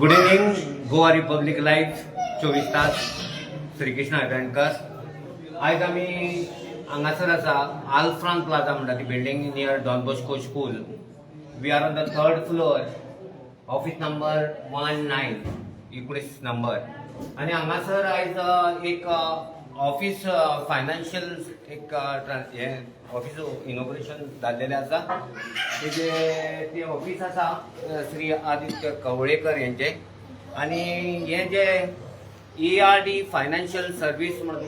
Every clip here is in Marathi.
Good evening. Goa Republic live 24 तास श्रीकृष्ण हळदणकर. आयज आमी हांगासर आसा आल्फ्रान प्लाझा म्हणटा ती building near Don Bosco school. We are on the 3rd floor, office number 19 number. आणि हांगासर आयज एक ऑफिस फायनान्शियल एक ऑफिस इनॉग्रेशन जाल्लेलें आसा. ते ऑफिस आसा श्री आदित्य कवळेकर यांचे. आणि हे जे ERD फायनान्शियल सर्वीस म्हणून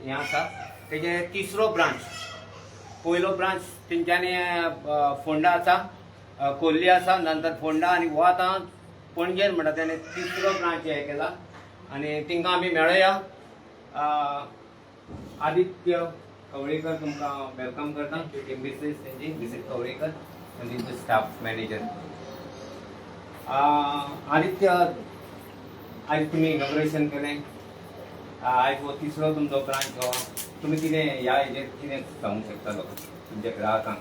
हे आसा तेजे 3रो ब्रांच. पयलो ब्रांच तेंच्यांनी फोंडा आसा, कोल्ली आसा, नंतर फोंडा, आणि हो आतां पणजेन म्हणटा तेणे 3रो ब्रांच हे केला. आणि तिंका आमी मेळया. आदित्य कवळेकर तुमकां वेलकम करता. मिसेस तेंची मिसेस कवळेकर आणि तेंचे स्टाफ मॅनेजर. आदित्य, आयज तुमी इनॉग्रेशन केलें. आयज हो 3रो तुमचो ब्रांच. तुमी कितें ह्या हेजेर कितें सांगूंक शकता तुमच्या ग्राहकांक?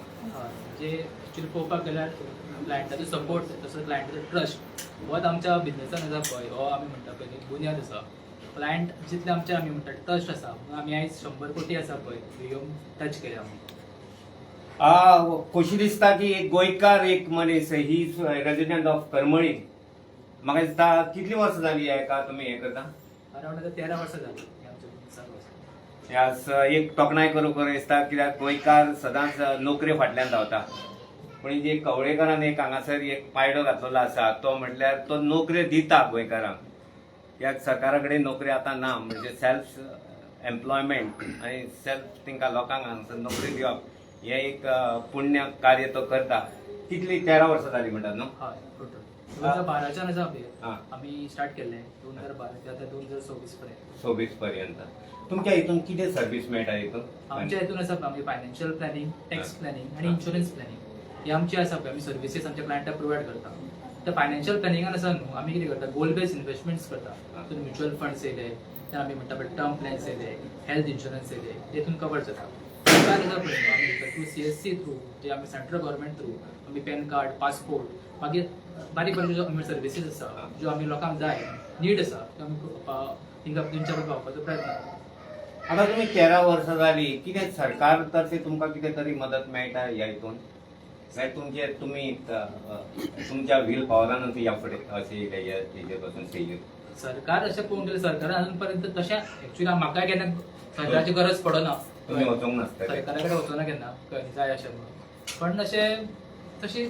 जे एक्चुअली पळोवपाक गेल्यार क्लायंटाचो सपोर्ट तसोच क्लायंटाचो ट्रस्ट होच आमच्या बिझनेसान आसा पळय, हो आमी म्हणटा पळय बुन्याद आसा. क्लायंट जितले आमचे आमी म्हणटा ट्रस्ट आसा, आमी आयज 100 कोटी आसा पळय येवन टच केल्या आमी. कशी दिसता की एक गोंयकार एक मनीस ही रेजिडेंट ऑफ करमळी. म्हाका दिसता कितली वर्सां जाली हेका तुमी हे करता? अरावंड 13 वर्सां जाली आमच्या बिझनेसाक. ह्या एक तोखणाय करूंक दिसता, कित्याक गोंयकार सदांच नोकरे फाटल्यान धांवता. पूण जे कवळेकरान एक हांगासर एक पायडो घातलेलो आसा तो म्हटल्यार तो नोकऱ्यो दिता गोंयकारांक. कित्याक सरकारा कडेन नोकरी आतां ना, म्हणजे सेल्फ एम्प्लॉयमेंट आणि सेल्फ तांकां लोकांक हांगासर नोकरी दिवप हे एक पुण्य कार्य तो करता. कितली 13 वर्सां जाली म्हणटात न्हू? हय, टोटल 2012च्यान आसा आमी स्टार्ट केल्लें. 2012 ते आतां 2024 पर्यंत. 24 पर्यंत. तुमच्या हितून कितें सर्वीस मेळटा हितून? आमच्या हितून आसा आमी फायनान्शियल प्लॅनिंग, टॅक्स प्लॅनिंग आणि इन्शुरन्स प्लॅनिंग हे आमची आसा पळय. आमी सर्विसीस आमच्या क्लायंटाक प्रोवायड करता. तर फायनान्शियल प्लॅनिंगान आसा न्हू, आमी कितें करता गोल बेस्ड इन्व्हेस्टमेंट्स करता. तितून म्युच्युअल फंड्स येयले, तर आमी म्हणटा पळय टर्म प्लॅन्स येयले, हेल्थ इन्शुरन्स येयले, तेतून कवर जाता. सरकार आसा पळय आमी थ्रू CSC थ्रू जे आमी सेंट्रल गव्हर्मेंट थ्रू आमी पॅन कार्ड, पासपोर्ट, मागीर बारीक बारीक ज्यो आमी सर्विसीस आसा ज्यो आमी लोकांक जाय नीड आसा त्यो आमी तांकां तेंच्या कडेन पावपाचो प्रयत्न करता. आता तुम्ही 13 वर्सां जाली, कितें सरकार तर्फे तुमकां कितें तरी मदत मेळटा ह्या हितून? काय तुमचे तुमी तुमच्या व्हील पावरानूच ह्या फुडें अशें हेजे पासून सेय? सरकार अशें पळोवंक गेल्यार सरकारान अजून पर्यंत तशें एक्चुअली म्हाका केन्ना सरकाराची गरज पडना. तुमी वचोंक नासता सरकारा कडेन वचना केन्ना जाय अशें म्हणून. पण अशें तशी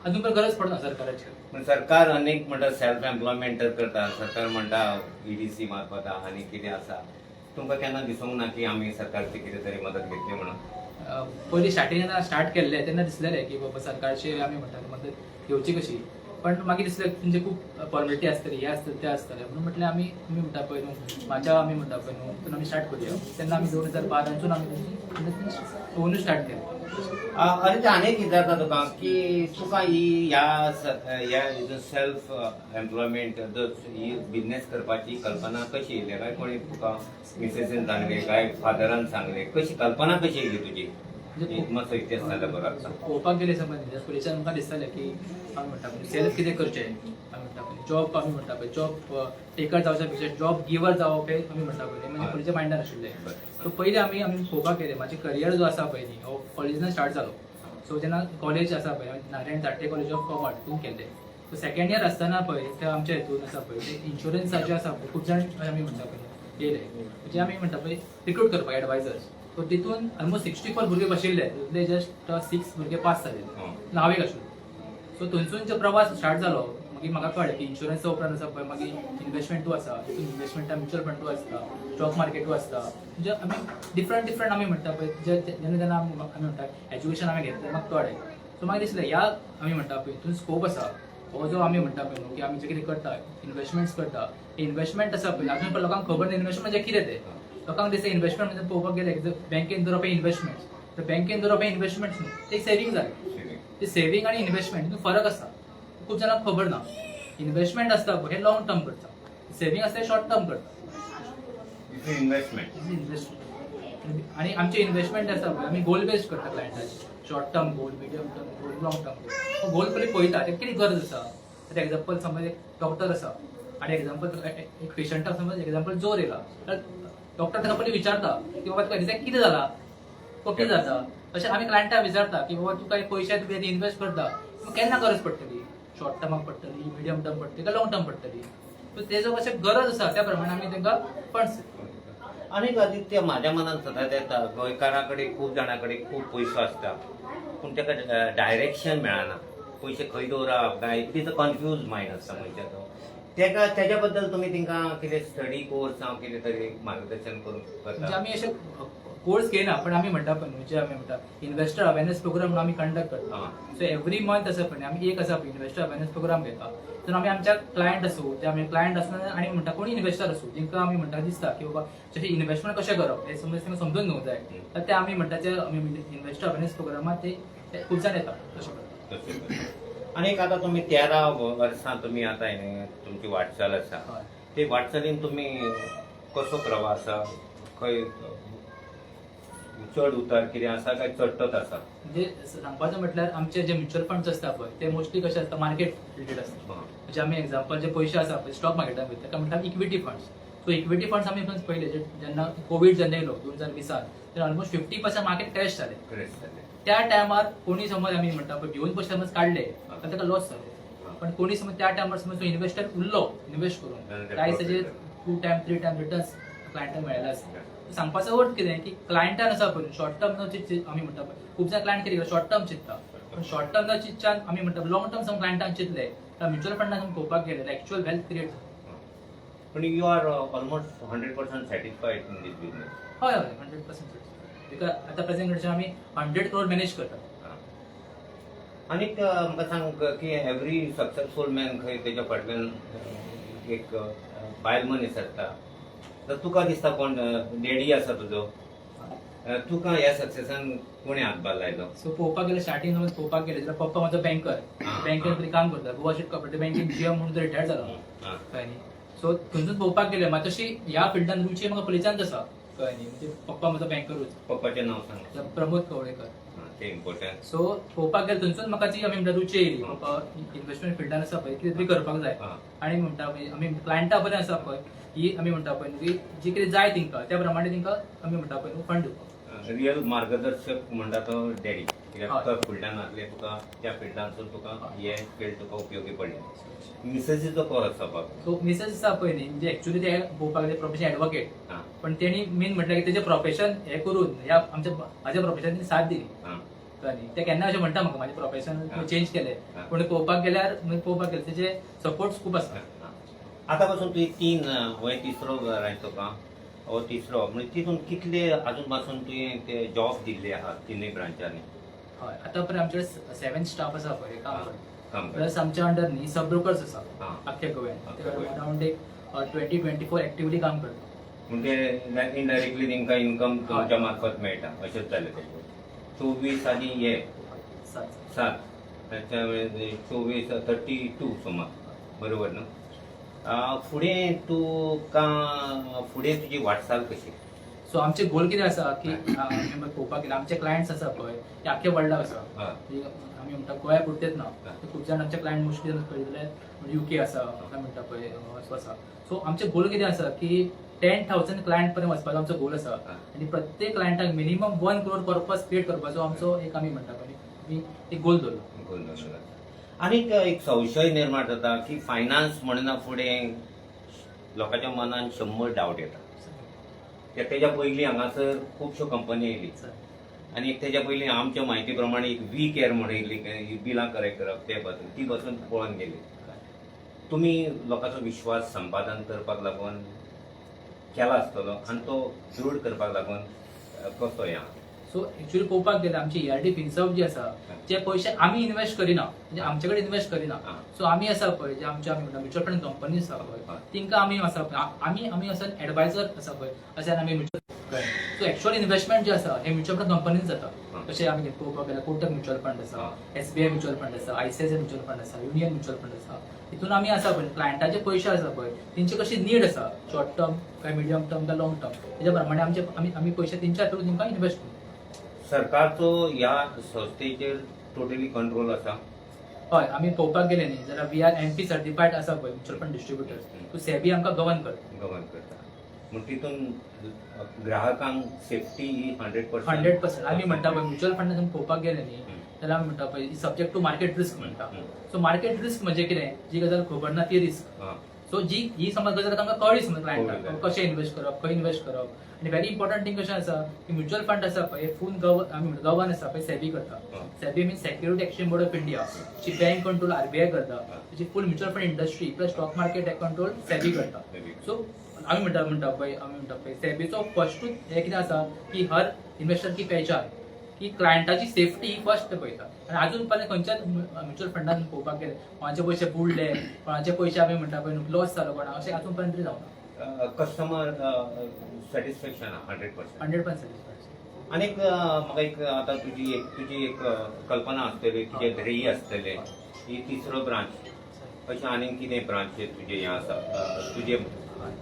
अजून पण गरज पडना सरकाराची. पण सरकार अनेक म्हणटा सेल्फ एम्प्लॉयमेंट करता. सरकार म्हणटा EDC मार्फत आनी कितें आसा. तुमकां केन्ना दिसूंक ना की आमी सरकारची कितें तरी मदत घेतली म्हणून? पयलीं स्टार्टिंग जेन्ना स्टार्ट केल्लें तेन्ना दिसलेलें की बाबा सरकारची आमी म्हणटाले मदत घेवची कशी. पण मागीर दिसलें म्हणजे खूब फॉर्मेलिटी आसतली, हे आसतलें तें आसतलें म्हणून म्हटलें आमी म्हणटा पळय न्हू म्हाज्या आमी म्हणटा पळय न्हू तितून आमी स्टार्ट करुया. तेन्ना आमी 2012 आमी पळोवनूच स्टार्ट केलें. अरे आनीक विचारता तुका की तुका ही ह्या सेल्फ एम्प्लॉयमेंट ही बिझनेस करपाची कल्पना कशी येयली? काय कोणी तुका मिसेसीन सांगले काय फादरान सांगले? कशी कल्पना कशी येयली तुजी? मातसो इतिहास जाल्यार बरो आसता. पळोवपाक गेले समज पयलींच्यान म्हाका दिसतालें की आमी म्हणटा पळय सेल्फ कितें करचें. आमी म्हणटा पळय जॉब आमी म्हणटा पळय जॉब टेकर जावच्या पेक्षा जॉब गिवर जावप हे आमी म्हणटा पळय म्हणजे पयलींच्या मायंडान आशिल्लें. सो पयलीं आमी पळोवपाक गेले म्हाजे करियर जो आसा पळय न्ही हो कॉलेजींतल्यान स्टार्ट जालो. सो जेन्ना कॉलेज आसा पळय नारायण धाट्टे कॉलेज ऑफ कॉमर्स तितून केल्लें. सो सेकंड इयर आसतना पळय ते आमच्या हितून आसा पळय ते इन्शुरन्साचे आसा पळय खूब जाण आमी म्हणटा पळय येयले म्हणजे आमी म्हणटा पळय रिक्रूट करपाक एडवायजर्स. सो तितून ऑलमोस्ट 64 भुरगे बशिल्ले, तितूंतले जस्ट 6 भुरगे पास जाले नावेक आशिल्ले. सो थंयसून जो प्रवास स्टार्ट जालो मागीर म्हाका कळ्ळें की इन्शुरन्सचा उपरांत आसा पळय मागीर इन्वेस्टमेंटूय आसा, तितून इन्वेस्टमेंटा म्युच्युअल फंडूय आसता, स्टॉक मार्केटूय आसता. म्हणजे आमी डिफरंट आमी म्हणटा पळय जेन्ना जेन्ना आमी म्हणटा एज्युकेशन आमी घेतलें म्हाका कळ्ळें. सो म्हाका दिसलें ह्या आमी म्हणटा पळय हितून स्कोप आसा. हो जो आमी म्हणटा पळय न्हू की आमी जे कितें करता इन्वेस्टमेंट्स करता इन्वेस्टमेंट आसा पळय अजून पण लोकांक खबर ना इन्वेस्टमेंट म्हणजे कितें तें. लोकांक दिसता इन्वेस्टमेंट म्हणजे पळोवपाक गेले बँकेन दवरप इन्वेस्टमेंट. तर बँकेन दवरप इन्वेस्टमेंट न्हू, ते सेव्हिंग जाले. ते सेव्हिंग आनी इन्वेस्टमेंट हितून फरक आसा. खूब जाणांक खबर ना. इन्वेस्टमेंट आसता पळय हे लॉंग टर्म करता, सेव्हिंग आसता शॉर्ट टर्म करता. इन्वेस्टमेंट आणि आमचे इन्वेस्टमेंट आसा पळय आमी गोल बेस्ड करता क्लायंटाचे. Short term goal, medium term goal, long term goal. Goal पयलीं पळयता तेका कितें गरज आसा फॉर एक्झाम्पल समज एक डॉक्टर आसा आणि एक्झाम्पल एक पेशंटाक समज एक्झाम्पल जोर येयला तर डॉक्टर ताका पयलीं विचारता की बाबा तुका एक्झॅक्ट कितें जाला तो कितें जाता तशें आमी क्लायंटाक विचारता की बाबा तुका पयशे तुवें इन्वेस्ट करता तुका केन्ना गरज पडटली शॉर्ट टर्माक पडटली मिडियम टर्म पडटली काय लॉंग टर्म पडटली सो तेजो कशें गरज आसा त्या प्रमाणे आमी तांकां फंड्स आनीक आदित्य म्हाज्या मनान सदांच येता गोंयकारां खूब जाणां कडेन खूब पयसो आसता पूण ताका डायरेक्शन मेळना पयशे खंय दवरप काय तिचो कन्फ्यूज मायंड आसता मनशाचो तेज्या बद्दल तुमी तांकां कितें स्टडी कोर्स जावं कितें तरी मार्गदर्शन करूंक म्हणजे करता आमी अशें कोर्स घेयना पण आमी म्हणटा पळय म्हणजे आमी म्हणटा इन्व्हेस्टर अवेअरनेस प्रोग्राम म्हणून आमी कंडक्ट करता सो एवरी मंथ आसा पळय आमी एक आसा इन्व्हेस्टर अवेअरनेस प्रोग्राम घेता तर आमी आमच्या क्लायंट आसूं ते आमी क्लायंट आसूं आनी म्हणटा कोणी इन्व्हेस्टर आसूं तांकां आमी म्हणटा दिसता की बाबा जशें इन्व्हेस्टमेंट कशें करप हे समज तांकां समजून घेवंक जाय तर ते आमी म्हणटा ते आमी इन्व्हेस्टर अवेअरनेस प्रोग्रामात ते खूब जाण येता तशें करता आनीक आतां तुमी 13 वर्सां तुमी आतां तुमची वाटचाल आसा हय ते वाटचालीन तुमी कसो प्रवास आसा खंय चड उतार कितें आसा काय चडटोच आसा म्हणजे सांगपाचें म्हटल्यार आमचे जे म्युच्युअल फंड्स आसता पळय ते मोस्टली कशे आसता मार्केट रिलेटेड आसता म्हणजे आमी एक्झाम्पल जे पयशे आसा पळय स्टॉक मार्केटान वयता ताका म्हणटा equity funds so equity funds आमी पयले जेन्ना कोविड जेन्ना येयलो 2020 तेन्ना ऑलमोस्ट 50% मार्केट क्रॅश जालें त्या टायमार कोणी समज आमी म्हणटा पळय घेवन पयशे समज काडले तर ताका लॉस जालो पण कोणी समज त्या टायमार समज इन्व्हेस्टर उरलो इन्व्हेस्ट करून प्रायसाचेर 2 टायम 3 टायम रिटर्न्स क्लायंटाक मेळ्ळेले आसता सांगपाचो अर्थ कितें की क्लायंटान आसा पळय शॉर्ट टर्म आमी म्हणटा पळय खूब जाण क्लायंट कितें शॉर्ट टर्म चिंतता पण शॉर्ट टर्म चिंतच्यान आमी म्हणटा लॉंग टर्म समज क्लायंटान चिंतले तर म्युच्युअल फंडान आमी पळोवपाक गेले एक्चुअल वेल्थ क्रिएट जाता पण you are almost 100% satisfied in this business हय हय 100% बिकॉज आतां प्रेझेंट कंडिशन आमी 100 crore मॅनेज करता आनीक म्हाका सांग की एवरी सक्सेसफूल मॅन खंय तेच्या फाटल्यान एक बायल मनीस आसता तर तुका दिसता कोण डॅडी आसा तुजो तुका ह्या सक्सेसान कोणी हातभार लायलो सो पळोवपाक गेल्यार स्टार्टींग समज पळोवपाक गेले जाल्यार पप्पा म्हजो बँकर बँकेन तरी काम करता गोवा स्टेट कॉपरेटिव्ह बँकेन जीएम म्हणून रिटायर जालो कळ्ळें न्ही सो थंयसून पळोवपाक गेले मात तशी ह्या फिल्डान रुची म्हाका पयलींच्यानच आसा कळ्ळें न्ही म्हणजे पप्पा म्हजो बँकरूच पप्पाचें नांव सांग प्रमोद कवळेकर ते इम्पॉर्टंट सो पळोवपाक गेले थंयसून म्हाका ती आमी म्हणटा रुची येयली पप्पा इन्व्हेस्टमेंट फिल्डान आसा पळय कितें तरी करपाक जाय आनी म्हणटा आमी क्लायंटा बरें आसा पळय ही आमी म्हणटा पळय जी कितें जाय तांकां त्या प्रमाणे तांकां आमी म्हणटा पळय फंड दिवपाक रियल मार्गदर्शक म्हणटा तो डॅडी कित्याक तुका फिल्डान आसले तुका त्या फिल्डांसून तुका हे फील्ड तुका उपयोगी पडले मिसेसीचो कोण आसा बाबा सो मिसेस आसा पळय न्ही म्हणजे एक्चुअली ते पळोवपाक गेले प्रोफेशन एडवोकेट पण तेणी मेन म्हटल्यार की तेजें प्रोफेशन हे करून ह्या आमच्या म्हाज्या प्रोफेशन तेणी साथ दिली कळ्ळें ते केन्ना अशें म्हणटा म्हाका म्हाजें प्रोफेशन चेंज केलें पूण पळोवपाक गेल्यार तेजे सपोर्ट खूब आसता आतां पासून तुवें 3 हो तिसरो जाय तुका हो तिसरो म्हणजे तितून कितले अजून पासून तुवें ते जॉब दिल्ले आहात तिनूय ब्रांचांनी हय आतां पर्यंत आमचे 7 स्टाफ आसा पळय काम काम प्लस आमच्या अंडर न्ही सब ब्रोकर्स आसा आख्या गोव्यान अरावंड एक 20-24 एक्टिवली काम करता म्हणजे इनडायरेक्टली तांकां इन्कम तुमच्या मार्फत मेळटा अशेंच जालें तें 24 आनी हे 7 त्याच्या 24 32 सुमार बरोबर न्हू फुडें तुका फुडें तुजी वाटचाल कशी सो आमचे गोल कितें आसा की पळोवपाक गेल्यार आमचे क्लायंट्स आसा पळय ते आख्या वर्ल्डाक आसा आमी म्हणटा गोंया पुरतेच ना खूब जाण आमचे क्लायंट मोस्टली पळयत जाल्यार युके आसा काय म्हणटा पळय आसा सो आमचे गोल कितें आसा की 10,000 क्लायंट पर्यंत वचपाचो आमचो गोल आसा आनी प्रत्येक क्लायंटाक मिनिमम 1 crore पर्पज क्रिएट करपाचो आमचो एक आमी म्हणटा पळय एक गोल दवरला आनीक एक संशय निर्माण जाता की फायनान्स म्हणना फुडें लोकांच्या मनान 100 डावट येता तेज्या पयलीं हांगासर खुबश्यो कंपनी येयली आनी तेज्या पयलीं आमच्या म्हायती प्रमाणे एक वी केअर म्हणून येयली बिलां करेक्ट करप ते बद्दल ती बसून पळोवन गेली तुमी लोकांचो विश्वास संपादन करपाक लागून केला आसतलो आनी तो दृढ करपाक लागून कसो हे सो एक्चुअली पळोवपाक गेल्यार आमची ERD फिन्सर्व जी आसा ते पयशे आमी इन्व्हेस्ट करिना म्हणजे आमचे कडेन इन्व्हेस्ट करिना सो आमी आसा पळय जे आमचे आमी म्हणटा म्युच्युअल फंड कंपनी आसा पळय तिंकां आमी आसा पळय आमी आसा एडवायझर आसा पळय अशें आमी म्युच्युअल सो एक्चुअल इन्व्हेस्टमेंट जे आसा हे म्युच्युअल फंड कंपनीन जाता तशें आमी पळोवपाक गेल्यार कोटक म्युच्युअल फंड आसा SBI म्युच्युअल फंड आसा ICICI म्युच्युअल फंड आसा युनियन म्युच्युअल फंड आसा हितून आमी आसा पळय क्लायंटाचे पयशे आसा पळय तेंची कशी नीड आसा शॉर्ट टर्म काय मिडियम टर्म काय लॉंग टर्म तेज्या प्रमाणे आमचे आमी पयशे तेंच्या थ्रू तेंकां इन्व्हेस्ट करता सरकारचो ह्या संस्थेचेर टोटली कंट्रोल आसा हय आमी पळोवपाक गेले न्ही जाल्यार वी आर MP सर्टिफायड आसा पळय mutual fund distributor so SEBI आमकां गव्हर्न करता गव्हर्न करता म्हण तितून ग्राहकांक सेफ्टी ही 100% 100% आमी म्हणटा पळय म्युच्युअल फंडान पळोवपाक गेले न्ही जाल्यार आमी म्हणटा पळय सब्जेक्ट टू मार्केट रिस्क म्हणटा सो मार्केट रिस्क म्हणजे कितें जी गजाल खबर ना ती रिस्क सो ही समज गजाल आमकां कळ्ळी समज क्लायंटाक कशें इन्वेस्ट करप खंय इन्वेस्ट करप आनी व्हेरी इम्पॉर्टंट थिंग कशें आसा की म्युच्युअल फंड आसा पळय फूल आमी गव्हर्न आसा पळय सेबी करता SEBI means security exchange board of India जी बँक कंट्रोल RBI करता जी full mutual fund industry plus stock market control SEBI करता सो आमी म्हणटा पळय सेबीचो फर्स्टूच हे कितें आसा की हर इन्वेस्टर की पहचान की क्लायंटाची सेफ्टी फर्स्ट पळयता आनी आजून पर्यंत खंयच्याच म्युच्युअल फंडान पळोवपाक गेले कोणाचे पयशे बुडले कोणाचे पयशे आमी म्हणटा पळय लॉस जालो कोणाक अशें आजून पर्यंत तरी जावना कस्टमर सॅटिस्फॅक्शन 100% 100% आनीक म्हाका एक आतां तुजी एक कल्पना आसतली तुजे ध्येय आसतले की तिसरो ब्रांच अशें आनीक कितें ब्रांच तुजे हें आसा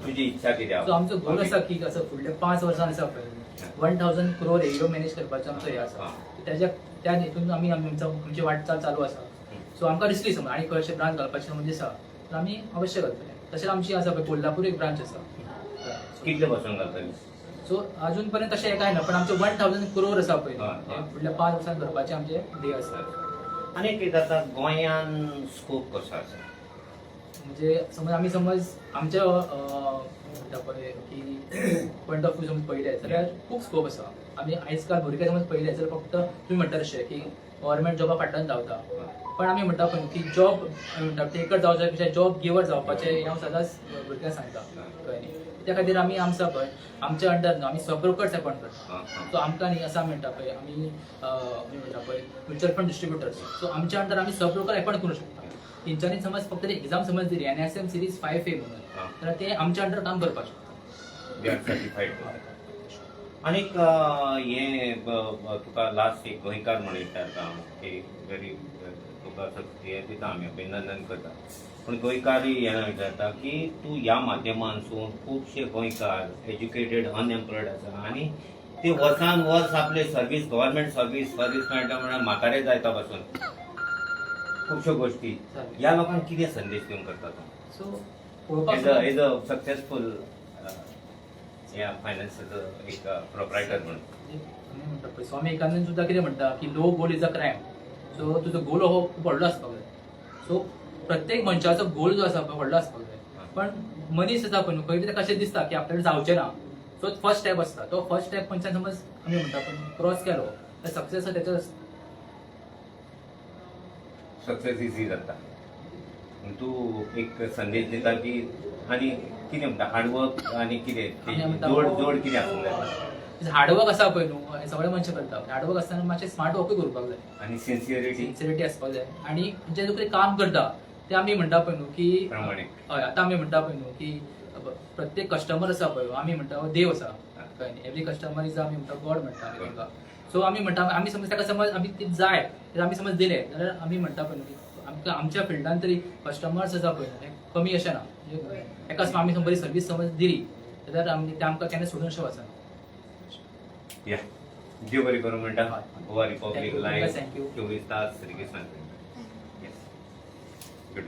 तुजी इच्छा कितें सो आमचो गोल आसा की असो फुडल्या 5 वर्सांनी आसा पळय 1000 crore एरियो मॅनेज करपाचो आमचो हे आसा त्या हितून आमची वाटचाल चालू आसा सो आमकां दिसली समज आनी खंयचे ब्रांच घालपाचे समज दिसा तर आमी अवश्य घालतले तशेंच आमची आसा पळय कोल्हापूर एक ब्रांच आसा कितले पासून घालतली सो अजून पर्यंत तशें काय ना पण आमचे 1000 crore आसा पळय फुडल्या 5 वर्सांत करपाचे आमचे ध्येय आसा आनीक कितें जाता गोंयान स्कोप कसो आसा म्हणजे समज आमच्या म्हणटा पळय की पॉयंट ऑफ व्यू समज पळयले जाल्यार खूब स्कोप आसा आमी आयज काल भुरगे समज पळयले जाल्यार फक्त तुमी म्हणटा तशें की गव्हर्मेंट जॉबा फाटल्यान धांवता पण आमी म्हणटा पळय की जॉब म्हणटा टेकर जावच्या पेक्षा जॉब गिवर जावपाचें हें हांव सदांच भुरग्यांक सांगता कळ्ळें न्ही त्या खातीर आमी आमचा पळय आमच्या अंडर न्हू आमी सब ब्रोकर्स अपॉयंट करता सो आमकां न्ही आसा म्हणटा पळय आमी म्हणटा पळय म्युच्युअल फंड डिस्ट्रीब्युटर्स सो आमच्या अंडर आमी सब ब्रोकर अपॉयंट करूं शकता तेंच्यांनी समज फक्त एक्झाम समज दिली NSM सिरीज 5A म्हणून जाल्यार ते आमच्या अंडर काम करपाक शकता आनीक हे तुका लास्ट एक गोंयकार म्हणून विचारता की वेरी तुका हे दिता आमी अभिनंदन करता पूण गोंयकारी हें विचारता की तूं ह्या माध्यमांतसून खुबशे गोंयकार एज्युकेटेड अनएम्प्लॉयड आसा आनी ते वर्सान वर्स आपले सर्वीस गव्हर्मेंट सर्वीस मेळटा म्हणल्यार म्हातारे जायता पासून खुबश्यो गोष्टी ह्या लोकांक कितें संदेश दिवंक करता तूं सो पळोवपाक एज अ सक्सेसफूल या फायनान्साचो एक प्रोप्रायटर म्हणून म्हणटा पळय स्वामी विवेकानंद सुद्दां कितें म्हणटा की low goal is a crime so तुजो गोल हो खूब व्हडलो आसपाक जाय सो प्रत्येक मनशाचो गोल जो आसा पळय व्हडलो आसपाक जाय पण मनीस आसा पळय न्हू खंय तरी कशें दिसता की आपल्याला जावचें ना सो फर्स्ट स्टेप आसता तो फर्स्ट स्टेप मनशान समज आमी म्हणटा पळय क्रॉस केलो तर सक्सेस तेचो सक्सेस इजी जाता तूं एक संदेश दिता की आनी कितें म्हणटा हार्डवर्क आनी कितें जोड कितें आसूंक जाय हार्डवर्क आसा पळय न्हू सगळे मनशां करता हार्डवर्क आसतना मातशें स्मार्ट वर्कूय करपाक जाय आनी सिन्सियरिटी आसपाक जाय आनी जे कितें काम करता ते आमी म्हणटा पळय न्हू की प्रामाणीक हय आतां आमी म्हणटा पळय न्हू की प्रत्येक कस्टमर आसा पळय आमी म्हणटा देव आसा कळ्ळें न्ही एवरी कस्टमर इज आमी म्हणटा गॉड म्हणटा आमी तांकां सो आमी म्हणटा आमी समज ताका समज आमी ती जाय तर आमी समज दिले जाल्यार आमी म्हणटा पळय न्हू आमकां आमच्या फिल्डान तरी कस्टमर्स आसा पळय कमी अशें ना एका आमी बरी सर्वीस समज दिली जाल्यार आमी ते आमकां केन्ना सोडूंक शकता वचना या देव बरी करूं म्हणटा गोवा रिपब्लीक लायव्ह थँक्यू 24 तास श्रीकृष्ण गुड